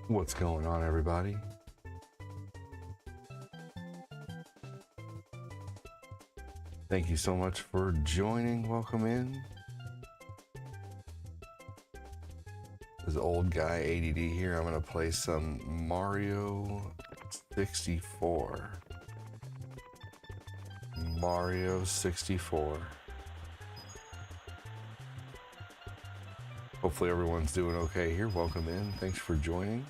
What's going on, everybody? Thank you so much for joining. Welcome in. This old guy ADD here. I'm gonna play some Mario 64. Mario 64. Hopefully everyone's doing okay here. Welcome in. Thanks for joining.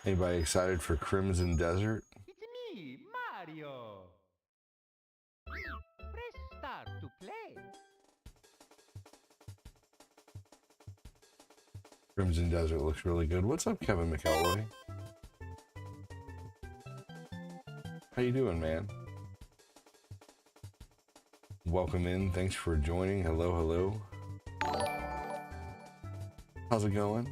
Anybody excited for Crimson Desert? It's me, Mario. Press start to play. Crimson Desert looks really good. What's up, Kevin McElroy? How you doing, man? Welcome in. Thanks for joining. Hello, hello. How's it going?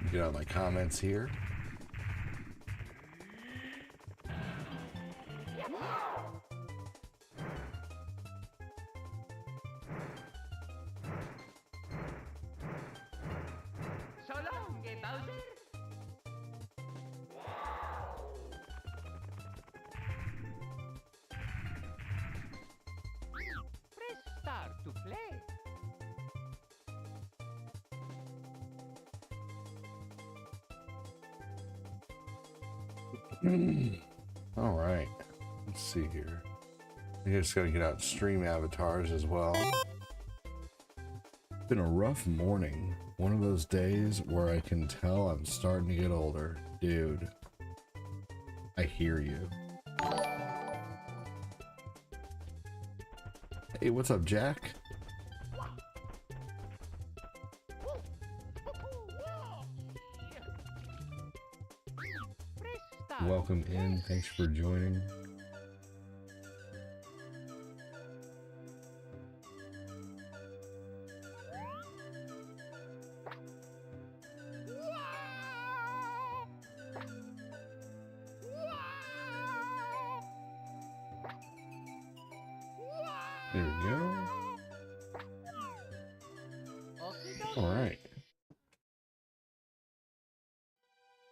Get out my comments here. So long, Bowser. Press start to play. All right. Let's see here. I just gotta get out stream avatars as well. It's been a rough morning. One of those days where I can tell I'm starting to get older. Dude, I hear you. Hey, what's up, Jack? Press start. Welcome in. Thanks for joining. There we go. Okey-dokey. All right.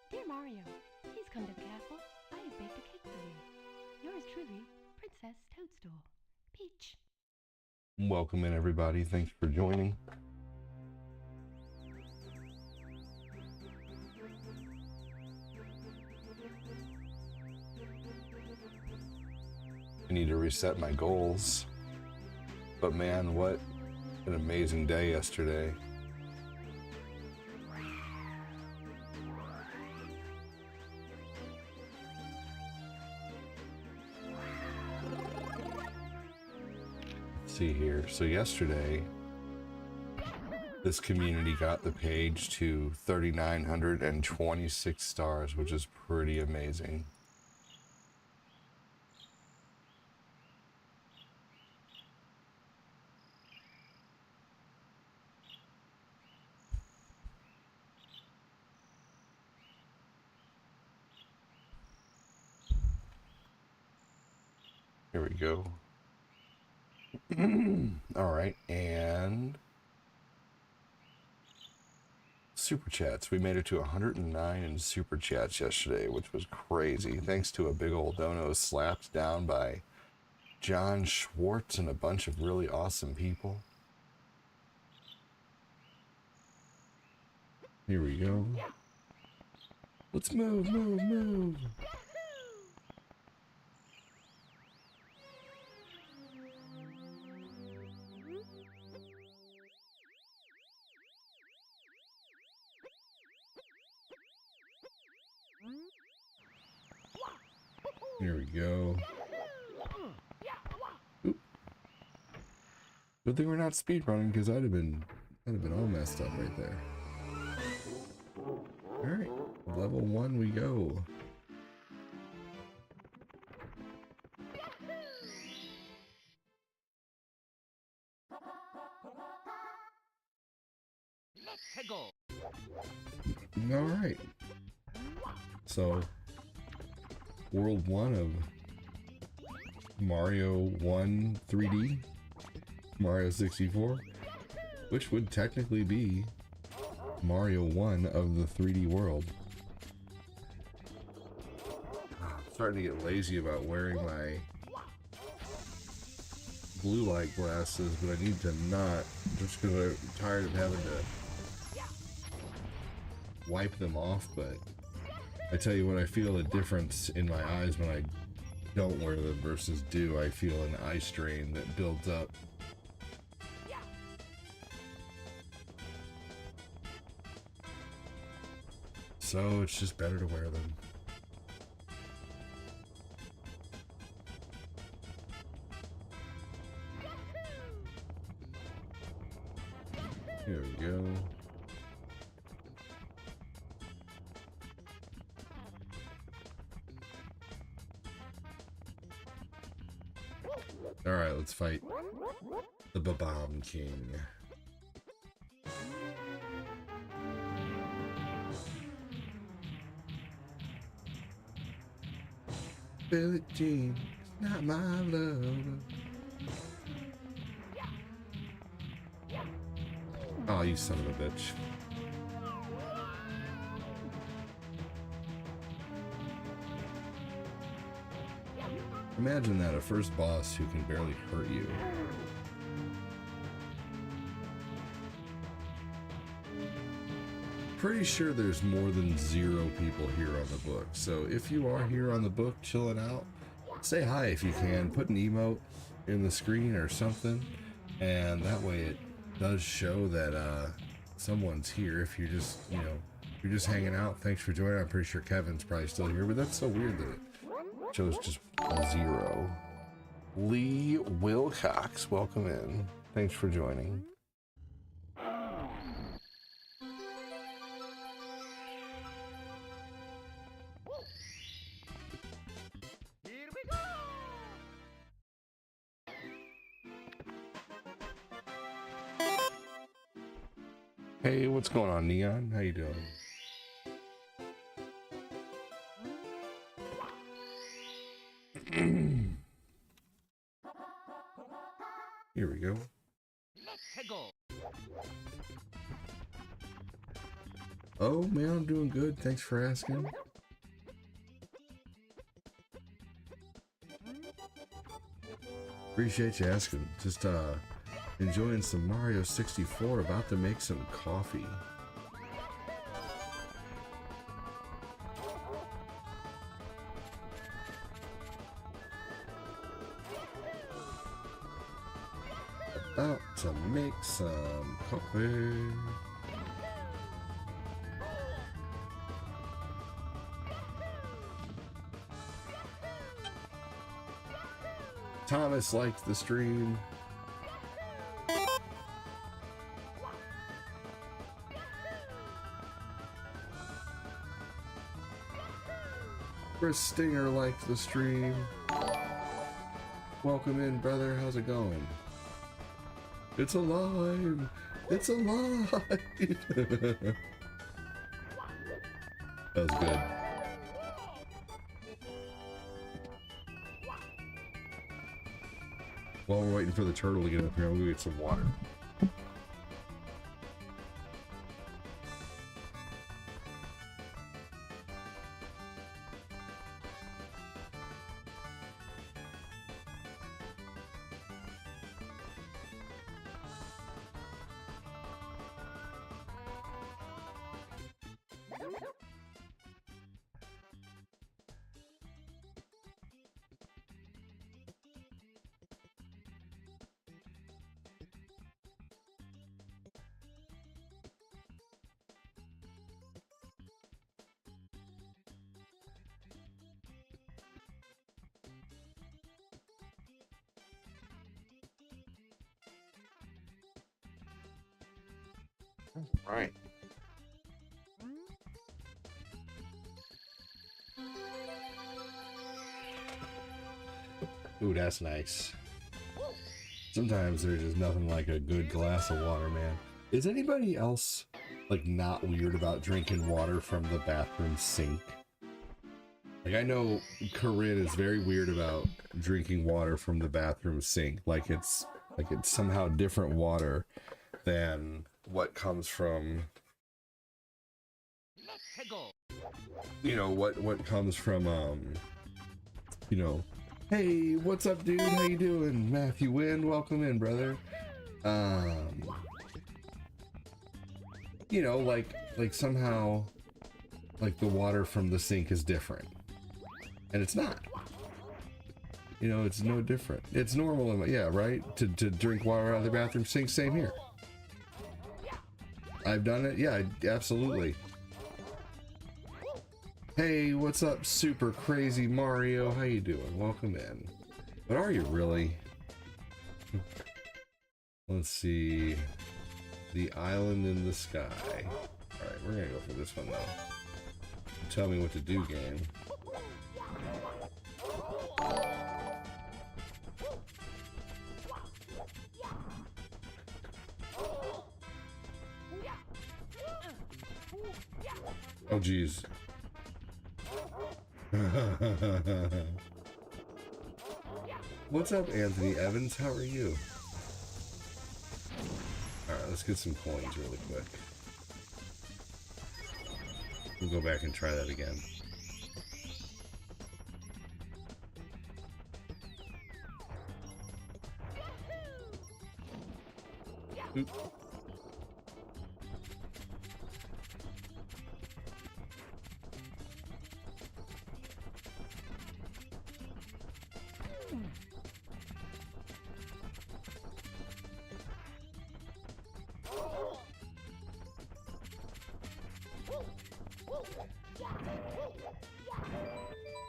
Dear Mario, please come to the castle. I have baked a cake for you. Yours truly, Princess Toadstool. Peach. Welcome in, everybody. Thanks for joining. I need to reset my goals. But man, what an amazing day yesterday. Let's see here. So yesterday, this community got the page to 3,926 stars, which is pretty amazing. Here we go. All right, and super chats. We made it to 109 in super chats yesterday, which was crazy. Thanks to a big old dono slapped down by John Schwartz and a bunch of really awesome people. Here we go. Let's move, move, move. Here we go. Oop. Good thing we're not speedrunning, because I'd have been all messed up right there. Alright, level 1 we go. Let's go. All right. So, World 1 of Mario 1 3D, Mario 64, which would technically be Mario 1 of the 3D world. I'm starting to get lazy about wearing my blue light glasses, but I need to not, just because I'm tired of having to wipe them off. But I tell you what, I feel a difference in my eyes when I don't wear them versus do. I feel an eye strain that builds up. So it's just better to wear them. Here we go. Alright, let's fight the Bob-omb King. Billie Jean, not my love. Oh, you son of a bitch. Imagine that, a first boss who can barely hurt you. Pretty sure there's more than 0 people here on the book. So if you are here on the book chilling out, say hi if you can. Put an emote in the screen or something, and that way it does show that someone's here. If you're just, you know, if you're just hanging out, thanks for joining. I'm pretty sure Kevin's probably still here, but that's so weird that it shows just a 0. Lee Wilcox, welcome in. Thanks for joining. Here we go! Hey, what's going on, Neon? How you doing? Here we go. Let's go! Oh man, I'm doing good. Thanks for asking. Appreciate you asking. Just enjoying some Mario 64. About to make some coffee. About to make some coffee. Thomas liked the stream. Chris Stinger liked the stream. Welcome in, brother. How's it going? It's alive! It's alive! That was good. While we're waiting for the turtle to get up here, I'm gonna get some water. Right. Ooh, that's nice. Sometimes there's just nothing like a good glass of water, man. Is anybody else like not weird about drinking water from the bathroom sink. Like I know Corinne is very weird about drinking water from the bathroom sink. Like it's somehow different water than what comes from, Let's go. you know, what comes from you know, hey, what's up, dude? How you doing? Matthew Wynn, welcome in, brother. You know, like somehow like the water from the sink is different. And it's not. You know, it's no different. It's normal, yeah, right? To drink water out of the bathroom sink, same here. I've done it, yeah, absolutely. Hey, what's up, super crazy Mario? How you doing? Welcome in. But are you really? Let's see. The Island in the Sky. Alright, we're gonna go for this one though. Tell me what to do, game. Oh geez. What's up, Anthony Evans? How are you? Alright, let's get some coins really quick. We'll go back and try that again. Oop.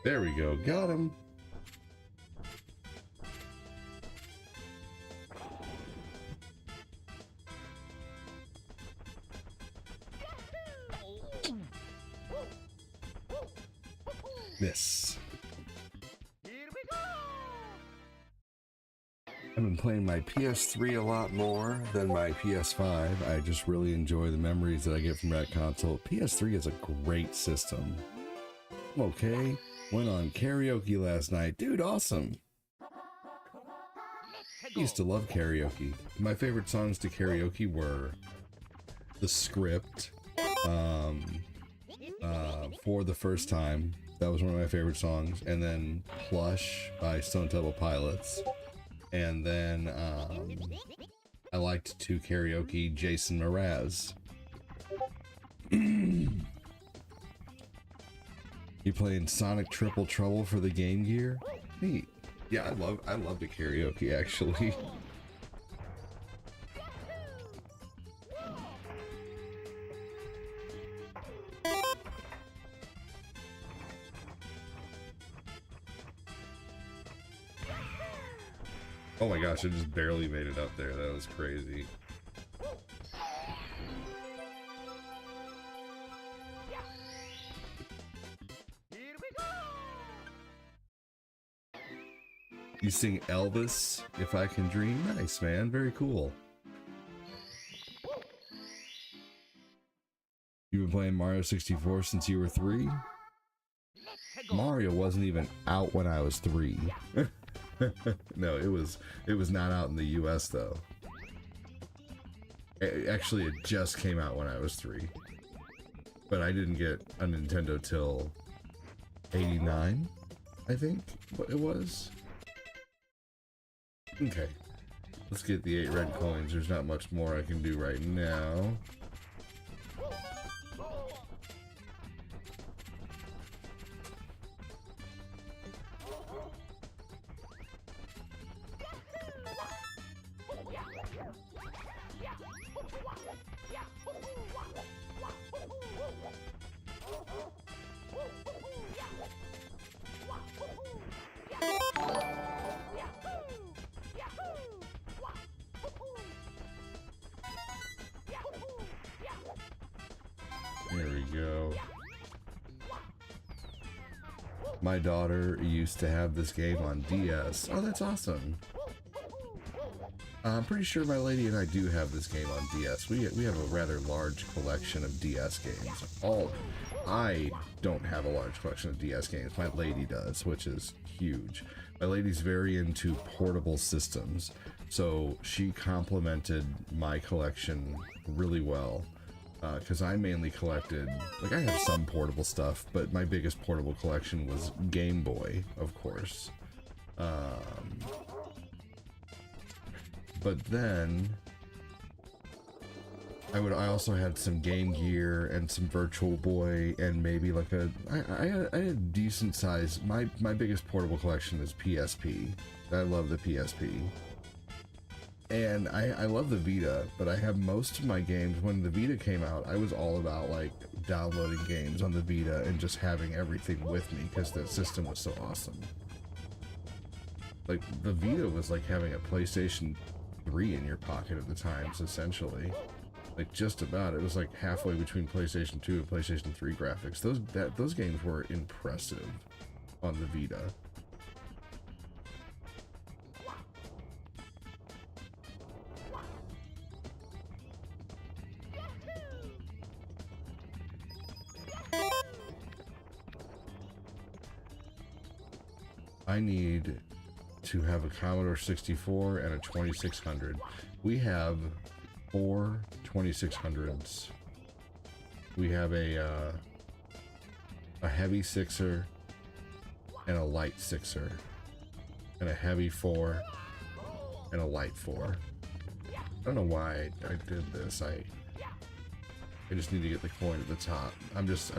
There we go, got him. Miss. Here we go. I've been playing my PS3 a lot more than my PS5. I just really enjoy the memories that I get from that console. PS3 is a great system. Okay, went on karaoke last night. Dude, awesome. I used to love karaoke. My favorite songs to karaoke were The Script, For the First Time. That was one of my favorite songs. And then Plush by Stone Temple Pilots. And then I liked to karaoke Jason Mraz. You playing Sonic Triple Trouble for the Game Gear? Neat. Yeah, I love the karaoke actually. Oh my gosh, I just barely made it up there. That was crazy. Here we go. You sing Elvis, If I Can Dream? Nice, man. Very cool. You've been playing Mario 64 since you were 3? Let's go. Mario wasn't even out when I was 3. No, it was not out in the US though. Actually, it just came out when I was 3. But I didn't get a Nintendo till 89, I think what it was. Okay, let's get the 8 red coins. There's not much more I can do right now. There we go. My daughter used to have this game on DS. Oh, that's awesome. I'm pretty sure my lady and I do have this game on DS. We have a rather large collection of DS games. I don't have a large collection of DS games. My lady does, which is huge. My lady's very into portable systems, so she complemented my collection really well. Because I mainly collected, like, I have some portable stuff, but my biggest portable collection was Game Boy, of course. But then I also had some Game Gear and some Virtual Boy and maybe like I had a decent size. My biggest portable collection is PSP. I love the PSP. And I love the Vita, but I have most of my games. When the Vita came out, I was all about like downloading games on the Vita and just having everything with me because the system was so awesome. Like the Vita was like having a PlayStation 3 in your pocket at the times, essentially. Like just about. It was like halfway between PlayStation 2 and PlayStation 3 graphics. Those games were impressive on the Vita. I need to have a Commodore 64 and a 2600. We have 4 2600s. We have a heavy 6er and a light 6er and a heavy 4 and a light 4. I don't know why I did this. I just need to get the coin at the top. I'm just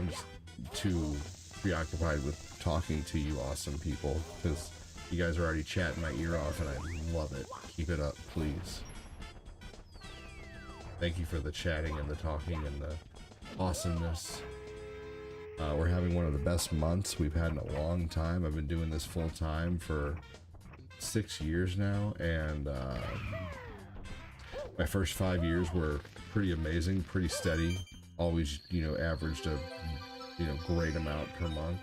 too preoccupied with talking to you awesome people because you guys are already chatting my ear off and I love it. Keep it up, please. Thank you for the chatting and the talking and the awesomeness. We're having one of the best months we've had in a long time. I've been doing this full time for 6 years now, and my first 5 years were pretty amazing, pretty steady. Always, averaged a, great amount per month.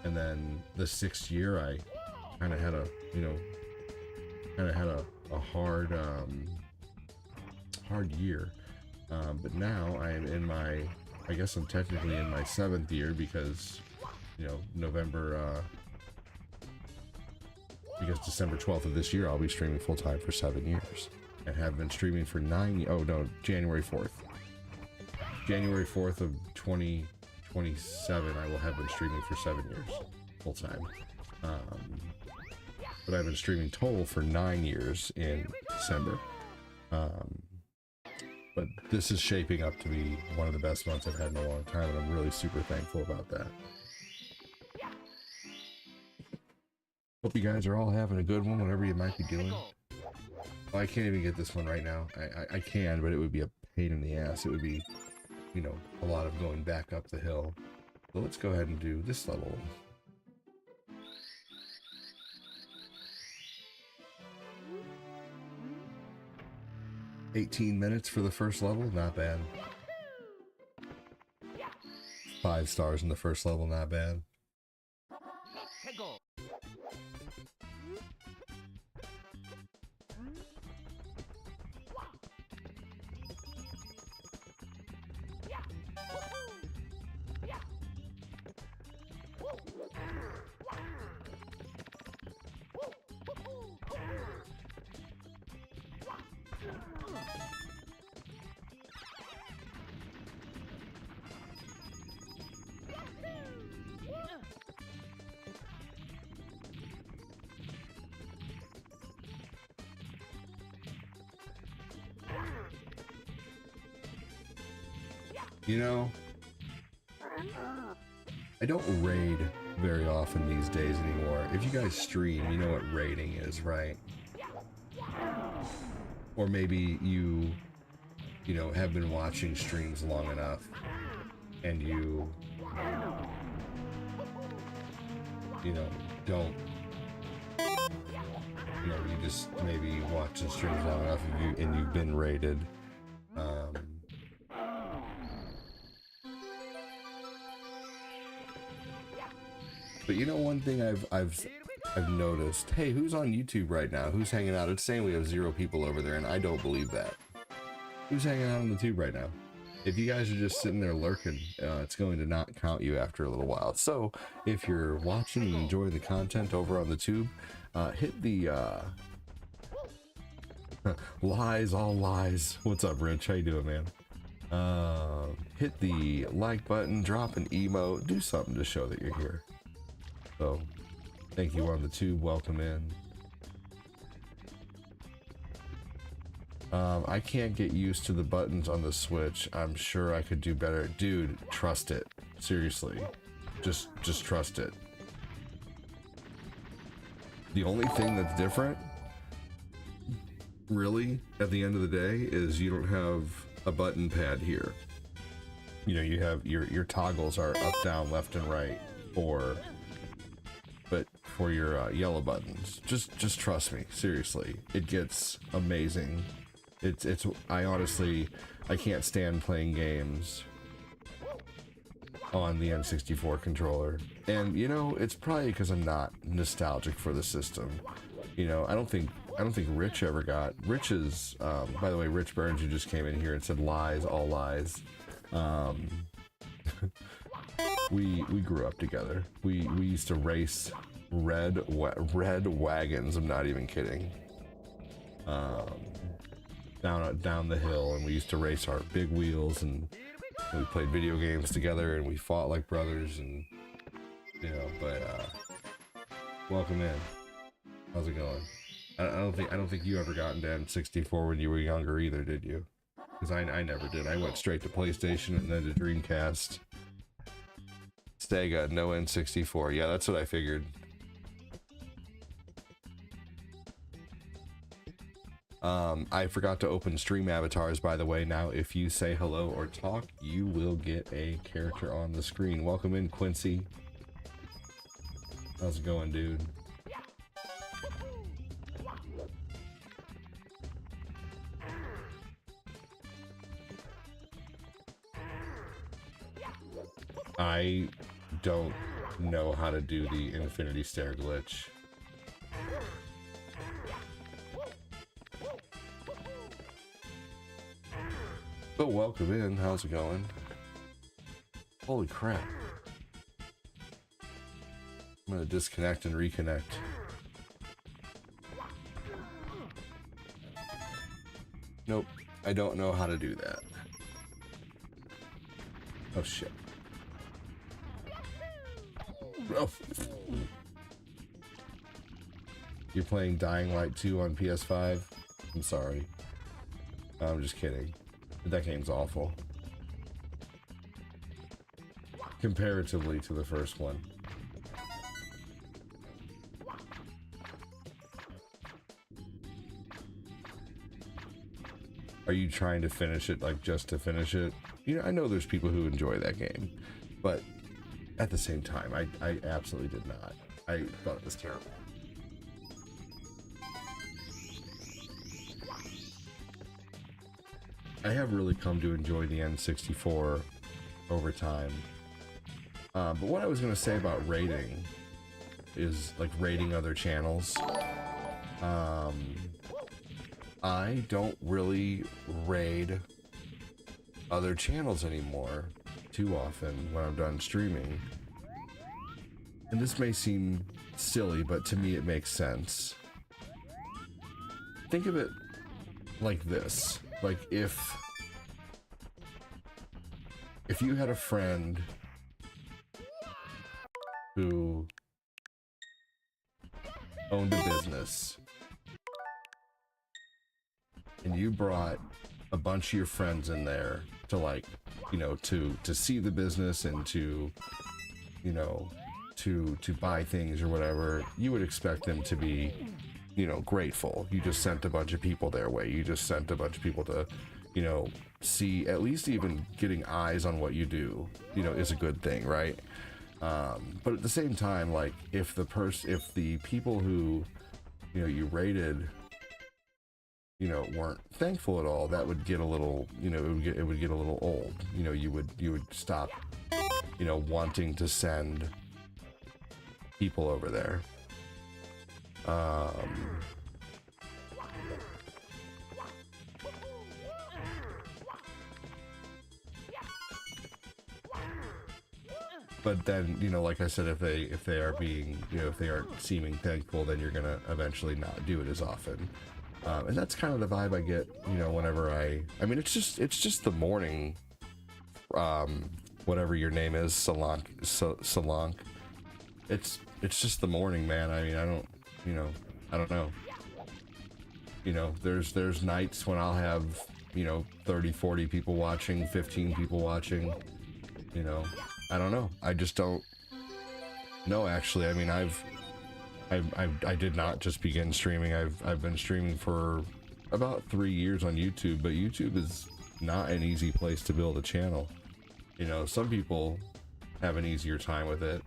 And then the 6th year, I kind of had a hard, hard year. But now I am in I guess I'm technically in my 7th year because, because December 12th of this year, I'll be streaming full time for 7 years and have been streaming for January 4th. January 4th of 2027, I will have been streaming for 7 years full time. But I've been streaming total for 9 years in December. But this is shaping up to be one of the best months I've had in a long time, and I'm really super thankful about that. Hope you guys are all having a good one, whatever you might be doing. Oh, I can't even get this one right now. I can, but it would be a pain in the ass. It would be, a lot of going back up the hill. So let's go ahead and do this level. $18 minutes for the first level, not bad. 5 stars in the first level, not bad. Let's go. I don't raid very often these days anymore. If you guys stream, you know what raiding is, right? Or maybe you have been watching streams long enough and you don't, you just maybe watching streams long enough and you've been raided. But one thing I've I've noticed, hey, who's on YouTube right now? Who's hanging out? It's saying we have 0 people over there, and I don't believe that. Who's hanging out on the tube right now? If you guys are just sitting there lurking, it's going to not count you after a little while. So if you're watching and enjoying the content over on the tube, hit the lies, all lies. What's up, Rich? How you doing, man? Hit the like button, drop an emote, do something to show that you're here. So thank you on the tube. Welcome in. I can't get used to the buttons on the Switch. I'm sure I could do better. Dude, trust it. Seriously. Just trust it. The only thing that's different, really, at the end of the day, is you don't have a button pad here. You know, you have your toggles are up, down, left, and right for your yellow buttons. Just trust me. Seriously. It gets amazing. It's I honestly can't stand playing games on the N64 controller, and you know, it's probably because I'm not nostalgic for the system. You know, I don't think Rich ever got. Rich is by the way, Rich Burns, who just came in here and said lies, all lies. We grew up together. We used to race red wagons. I'm not even kidding. Down the hill, and we used to race our big wheels, and we played video games together, and we fought like brothers, and you know. But welcome in. How's it going? I don't think you ever got into N64 when you were younger either, did you? Because I never did. I went straight to PlayStation and then to Dreamcast. Sega, no N64. Yeah, that's what I figured. I forgot to open stream avatars, by the way. Now, if you say hello or talk, you will get a character on the screen. Welcome in, Quincy. How's it going, dude? I don't know how to do the Infinity Stair glitch. But welcome in. How's it going? Holy crap. I'm gonna disconnect and reconnect. Nope, I don't know how to do that. Oh shit. Oh. You're playing Dying Light 2 on PS5? I'm sorry. I'm just kidding. That game's awful. Comparatively to the first one. Are you trying to finish it, like, just to finish it? You know, I know there's people who enjoy that game, but at the same time, I absolutely did not. I thought it was terrible. I have really come to enjoy the N64 over time. But what I was going to say about rating is, like, rating other channels. I don't really raid other channels anymore too often when I'm done streaming. And this may seem silly, but to me it makes sense. Think of it like this. Like, if you had a friend who owned a business and you brought a bunch of your friends in there to, like, you know, to see the business and to, you know, to buy things or whatever, you would expect them to be, you know, grateful. You just sent a bunch of people their way. You just sent a bunch of people to, you know, see, at least even getting eyes on what you do, you know, is a good thing, right? But at the same time, like, if the people who, you know, you rated, you know, weren't thankful at all, that would get a little, you know, it would get a little old. You know, you would stop, you know, wanting to send people over there. But then, you know, like I said, if they are being, you know, if they aren't seeming thankful, then you're gonna eventually not do it as often. And that's kind of the vibe I get, you know, whenever I mean, it's just the morning, whatever your name is, Solank. It's just the morning, man. I mean, I don't know. You know, there's nights when I'll have, you know, 30, 40 people watching, 15 people watching, you know. I don't know. I just don't know, actually. I mean, I did not just begin streaming. I've been streaming for about 3 years on YouTube, but YouTube is not an easy place to build a channel. You know, some people have an easier time with it.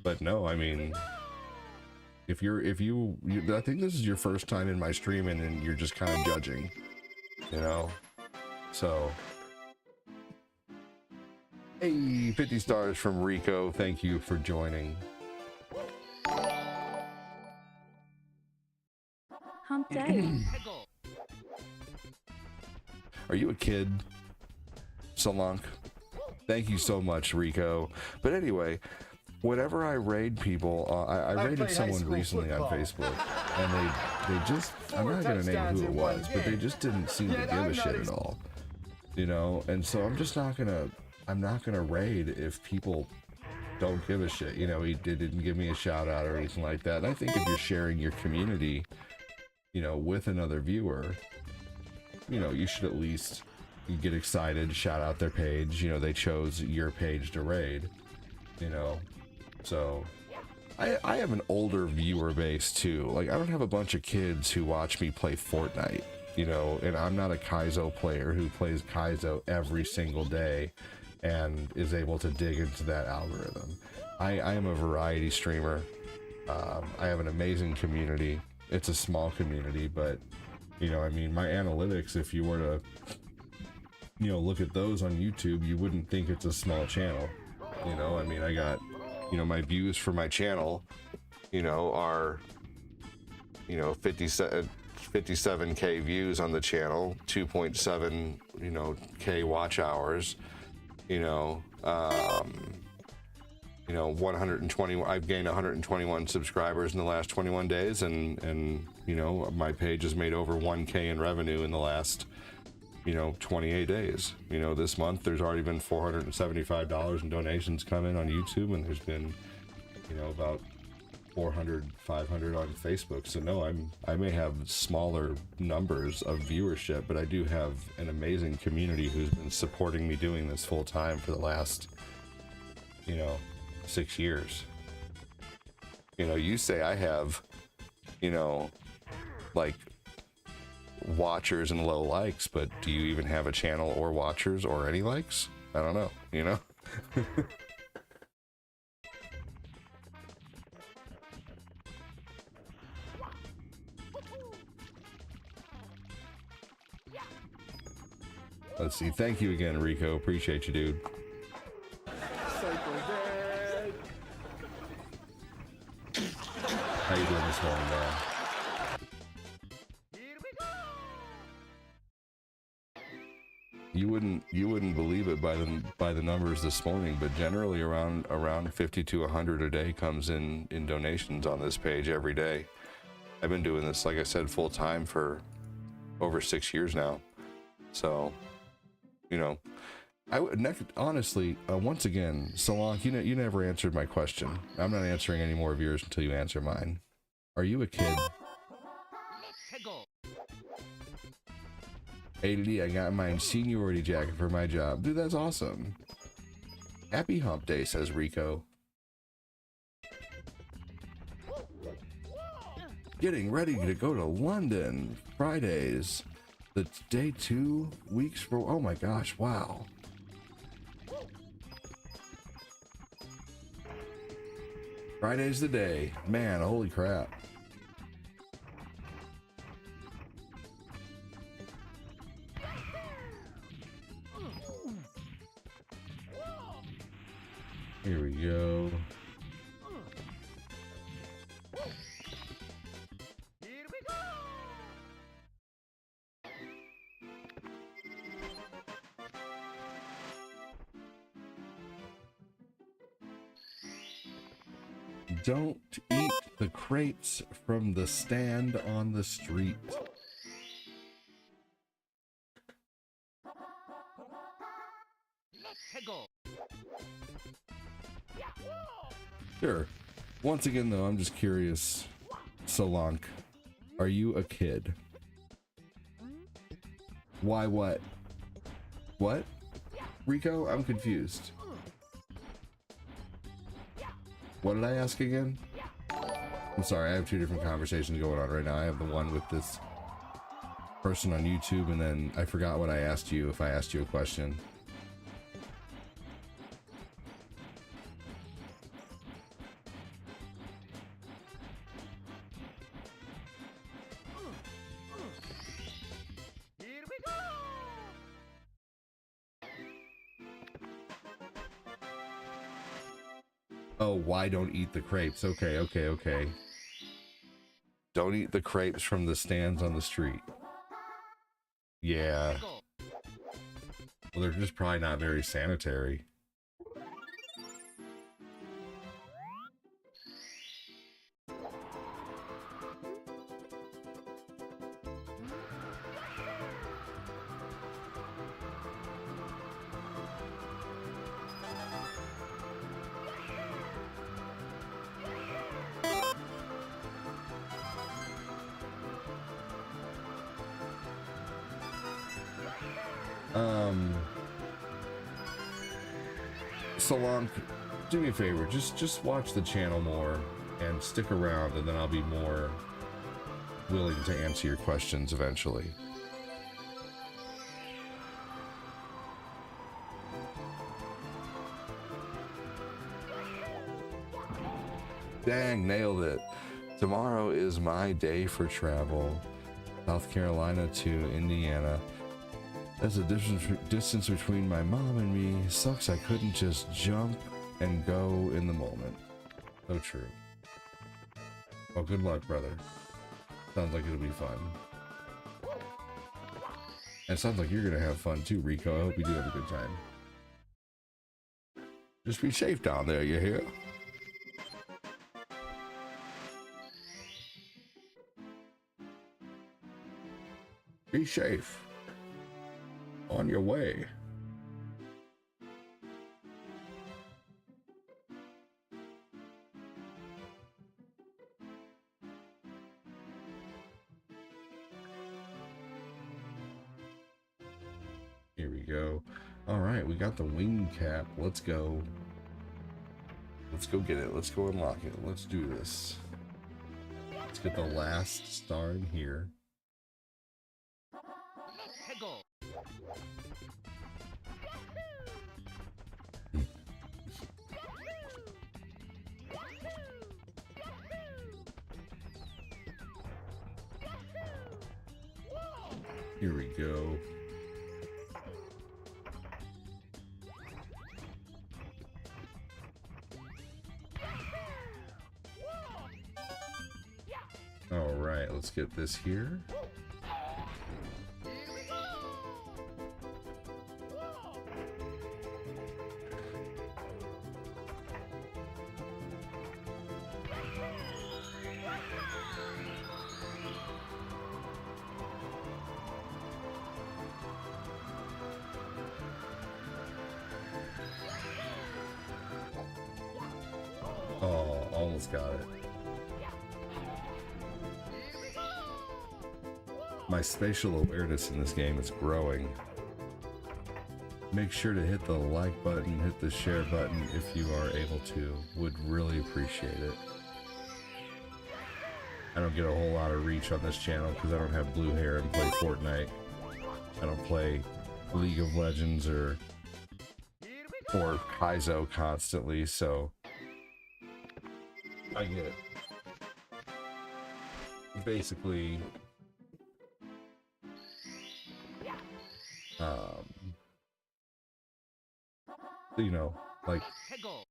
But no, I mean, if you I think this is your first time in my stream and you're just kind of judging, you know? So, hey, 50 stars from Rico. Thank you for joining. Hump day. Are you a kid, Solank? Thank you so much, Rico. But anyway, whenever I raid people, I raided someone recently on Facebook, and they just, I'm not gonna name who it was, but they just didn't seem to give a shit at all, you know. And so I'm not gonna raid if people don't give a shit. You know, he didn't give me a shout out or anything like that. And I think if you're sharing your community, you know, with another viewer, you know, you should at least get excited, shout out their page. You know, they chose your page to raid, you know. So I have an older viewer base too. Like, I don't have a bunch of kids who watch me play Fortnite, you know, and I'm not a Kaizo player who plays Kaizo every single day and is able to dig into that algorithm. I am a variety streamer. I have an amazing community. It's a small community, but, you know, I mean, my analytics, if you were to, you know, look at those on YouTube, you wouldn't think it's a small channel. You know, I mean, I got, you know, my views for my channel, you know, are, you know, 57K views on the channel, 2.7, you know, K watch hours, you know, 120, I've gained 121 subscribers in the last 21 days, and, you know, my page has made over 1K in revenue in the last, you know, 28 days. You know, this month there's already been $475 in donations come in on YouTube, and there's been, you know, about 400, 500 on Facebook. So no, I may have smaller numbers of viewership, but I do have an amazing community who's been supporting me doing this full time for the last, you know, 6 years. You know, you say I have, you know, like, watchers and low likes, but do you even have a channel or watchers or any likes? I don't know, you know. Let's see. Thank you again, Rico. Appreciate you, dude. How you doing this morning, man? You wouldn't believe it by the numbers this morning, but generally around 50 to 100 a day comes in donations on this page every day. I've been doing this, like I said, full time for over 6 years now. So, you know, honestly, once again, Solank, you never answered my question. I'm not answering any more of yours until you answer mine. Are you a kid? ADD, I got my seniority jacket for my job. Dude, that's awesome. Happy hump day, says Rico. Getting ready to go to London. Fridays. The day 2 weeks for, oh my gosh, wow. Friday's the day. Man, holy crap. Here we go. Don't eat the crepes from the stand on the street. Let's go. Sure. Once again, though, I'm just curious. Solank, are you a kid? Why what? What? Rico, I'm confused. What did I ask again? I'm sorry, I have two different conversations going on right now. I have the one with this person on YouTube, and then I forgot what I asked you if I asked you a question. Here we go. Oh, why don't eat the crepes? Okay, okay, okay. Don't eat the crepes from the stands on the street. Yeah. Go. Well, they're just probably not very sanitary. Solank, do me a favor, just watch the channel more and stick around, and then I'll be more willing to answer your questions eventually. Dang, nailed it. Tomorrow is my day for travel. South Carolina to Indiana. That's a distance between my mom and me. Sucks I couldn't just jump and go in the moment. So true. Well, good luck, brother. Sounds like it'll be fun. And it sounds like you're gonna have fun too, Rico. I hope you do have a good time. Just be safe down there, you hear? Be safe. On your way. Here we go. All right, we got the wing cap. Let's go. Let's go get it. Let's go unlock it. Let's do this. Let's get the last star in here. Let's go. Here we go. All right, let's get this here. Oh, almost got it. My spatial awareness in this game is growing. Make sure to hit the like button, hit the share button if you are able to. Would really appreciate it. I don't get a whole lot of reach on this channel because I don't have blue hair and play Fortnite. I don't play League of Legends or Kaizo constantly, so I get basically you know, like Let's go.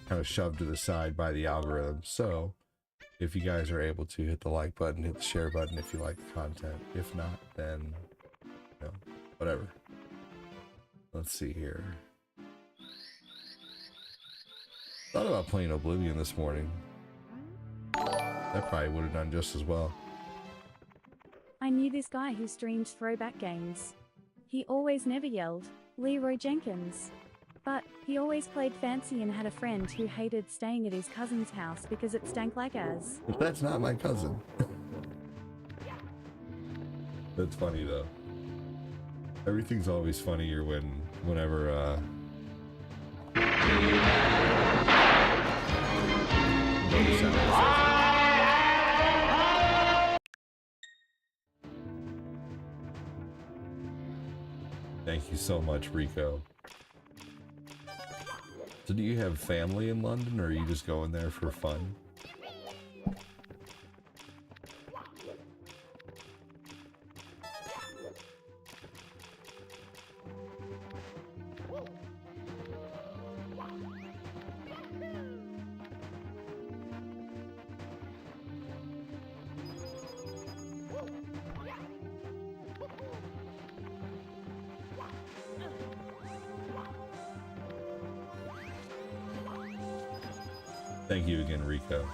kind of shoved to the side by the algorithm. So if you guys are able to hit the like button, hit the share button if you like the content. If not, then you know, whatever. Let's see here. Thought about playing Oblivion this morning. That probably would have done just as well. I knew this guy who streamed throwback games. He always never yelled, Leroy Jenkins. But he always played fancy and had a friend who hated staying at his cousin's house because it stank like as. That's not my cousin. That's funny though. Everything's always funnier whenever Thank you so much, Rico. So do you have family in London, or are you just going there for fun? Thank you again, Rico.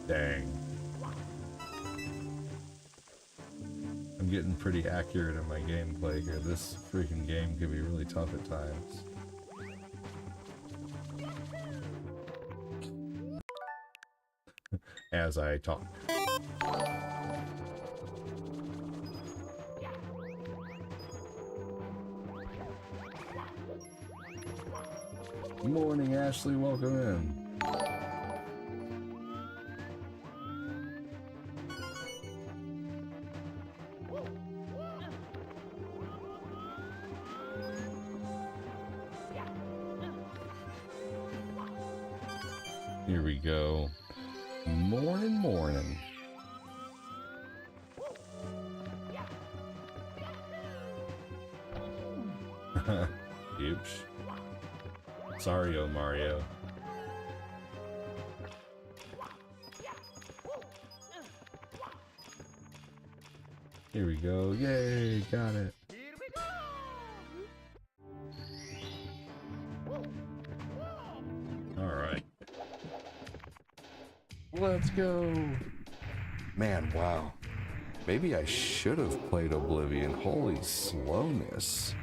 Dang. I'm getting pretty accurate in my gameplay here. This freaking game can be really tough at times. As I talk. Morning, Ashley. Welcome in. Here we go. Morning, morning. Oops. Sorry, oh Mario. Here we go. Yay, got it. Alright. Let's go. Man, wow. Maybe I should have played Oblivion. Holy slowness.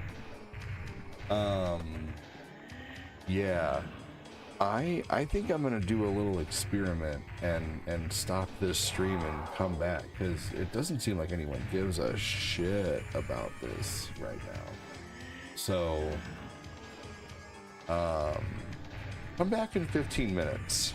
Yeah. I think I'm gonna do a little experiment and stop this stream and come back, because it doesn't seem like anyone gives a shit about this right now. So come back in 15 minutes.